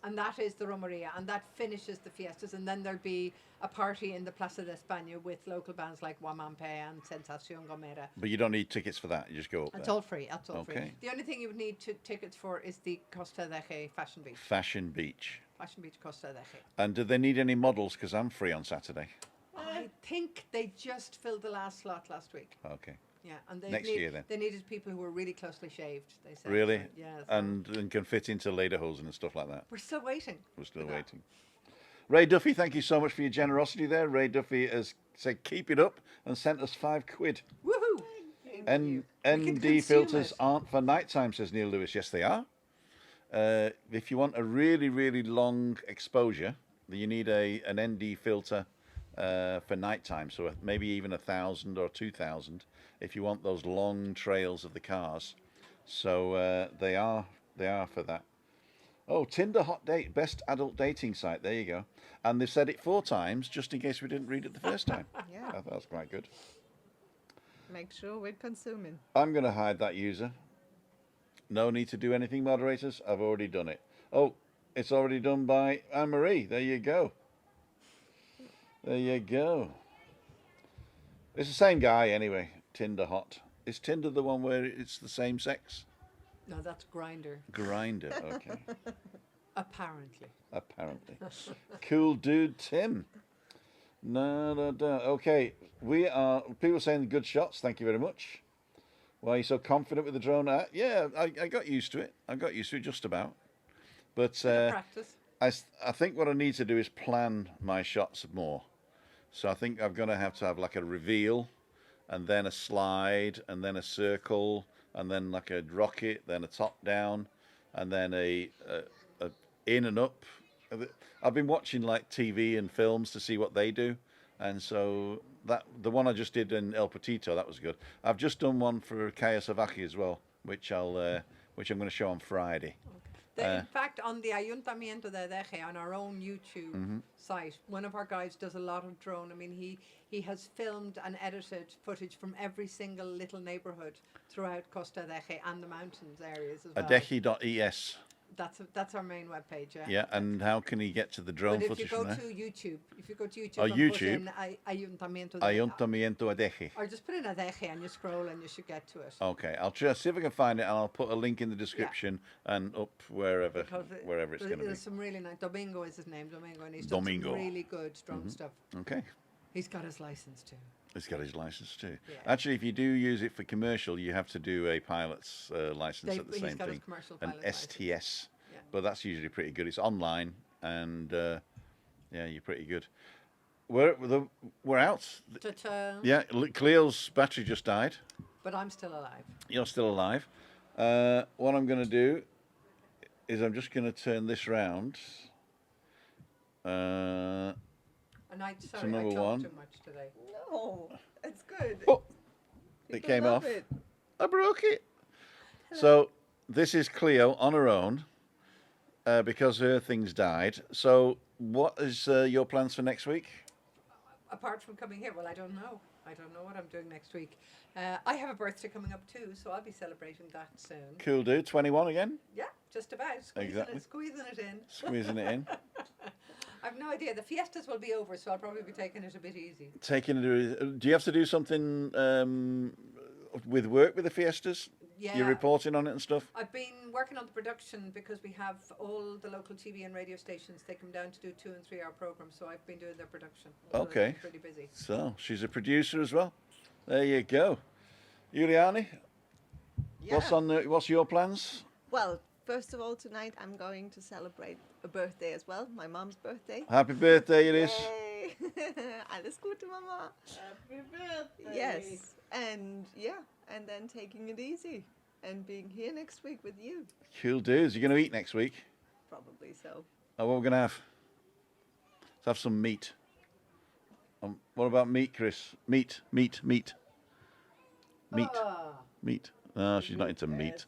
And that is the Romeria, and that finishes the fiestas. And then there'll be a party in the Plaza de España with local bands like Guamampe and Sensación Gomera. But you don't need tickets for that. You just go up It's there. all free. That's all Okay. free. The only thing you would need tickets for is the Costa Deje Fashion Beach. Fashion Beach. Fashion Beach Costa Deje. And do they need any models? Because I'm free on Saturday. I think they just filled the last slot last week. Okay. Yeah, and they Next year then. They needed people who were really closely shaved. They said. Really? So, yeah. So And can fit into lederhosen and stuff like that. we're still waiting. We're still for that. waiting. Ray Duffy, thank you so much for your generosity there. Ray Duffy has said keep it up and sent us £5. Woohoo! And can ND consume filters it. aren't for nighttime, says Neil Lewis. Yes, they are. If you want a really, really long exposure, then you need an ND filter for nighttime. So maybe even 1,000 or 2,000 if you want those long trails of the cars. So they are for that. Oh, Tinder Hot Date, best adult dating site. There you go. And they've said it 4 times just in case we didn't read it the first time. Yeah. I thought that was quite good. Make sure we're consuming. I'm going to hide that user. No need to do anything, moderators. I've already done it. Oh, It's already done by Anne-Marie. There you go. There you go. It's the same guy anyway. Tinder hot. Is Tinder the one where it's the same sex? No, that's Grinder, Grinder. Okay. apparently. Apparently. Cool dude, Tim. No, no, no. Okay. We are. People saying good shots. Thank you very much. Why are you so confident with the drone? Yeah, I got used to it. I got used to it just about. But Bit of practice. I think what I need to do is plan my shots more. So I think I'm going to have like a reveal, and then a slide, and then a circle, and then like a rocket, then a top down, and then a in and up. I've been watching like TV and films to see what they do, and so that the one I just did in El Petito, that was good. I've just done one for Kaya Savaki as well, which I'm going to show on Friday. In fact, on the Ayuntamiento de Deje, on our own YouTube site, one of our guys does a lot of drone. I mean, he has filmed and edited footage from every single little neighbourhood throughout Costa Deje and the mountains areas as well. Adeji.es. That's our main webpage, yeah. Yeah, and how can he get to the drone But footage if you go from there? to YouTube, Oh, and YouTube. put in Ayuntamiento de Ayuntamiento Adeji. or just put in Adeje and you scroll and you should get to it. Okay, I'll try see if I can find it, and I'll put a link in the description and up wherever Because it's going to be. There's some really nice. Domingo is his name, Domingo, and he's Domingo. done some really good drone stuff. Okay, He's got his license too. he's got his license too. Yeah. Actually, if you do use it for commercial, you have to do a pilot's license at the He's same got his thing, commercial an pilot license. STS. Yeah. But that's usually pretty good. It's online, and yeah, you're pretty good. We're out. Ta-ta. Yeah, Cleo's battery just died. But I'm still alive. You're still alive. What I'm going to do is I'm just going to turn this round. And I number talked one. too much today. No, it's good. Oh, it People came love off. it. I broke it. So this is Cleo on her own because her things died. So what is your plans for next week? Apart from coming here, well, I don't know. I don't know what I'm doing next week. I have a birthday coming up too, so I'll be celebrating that soon. Cool dude, 21 again? Yeah, just about. Exactly. Squeezing it in. Squeezing it in. I've no idea. The fiestas will be over, so I'll probably be taking it a bit easy. Do you have to do something with work with the fiestas? Yeah. You're reporting on it and stuff? I've been working on the production because we have all the local TV and radio stations. They come down to do 2 and 3 hour programs, so I've been doing their production. So Okay. I'm pretty busy. So she's a producer as well. There you go. Giuliani, Yeah. what's your plans? Well, first of all, tonight I'm going to celebrate a birthday as well, my mom's birthday. Happy birthday, it is. Yay! Alles Gute, Mama. Happy birthday. Yes, and yeah, and then taking it easy and being here next week with you. Cool dudes. You're going to eat next week? Probably so. Oh, what we're going to have? Let's have some meat. What about meat, Chris? Meat. Ah, Meat. No, she's not into meat.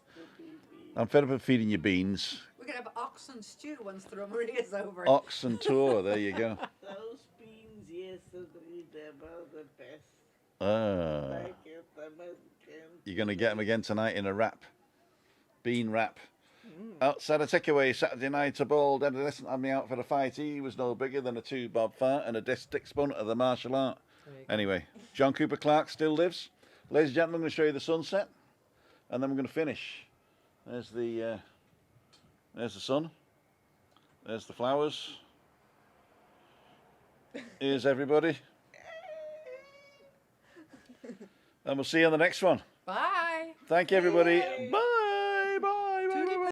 I'm fed up of feeding you beans. we're going to have oxen stew once the romery is over. Ox and tour. There you go. Those beans yesterday, they were the best. Ah, Like it, I must you're going to get them again tonight in a wrap. Bean wrap. Outside a takeaway Saturday night, a bald adolescent had me out for a fight. He was no bigger than a 2-bob fart and a disc exponent of the martial art. There you go. Anyway, John Cooper Clarke still lives. Ladies and gentlemen, I'm going to show you the sunset, and then we're going to finish. There's the sun. There's the flowers. Here's everybody. And we'll see you on the next one. Bye. Thank you, everybody. Bye.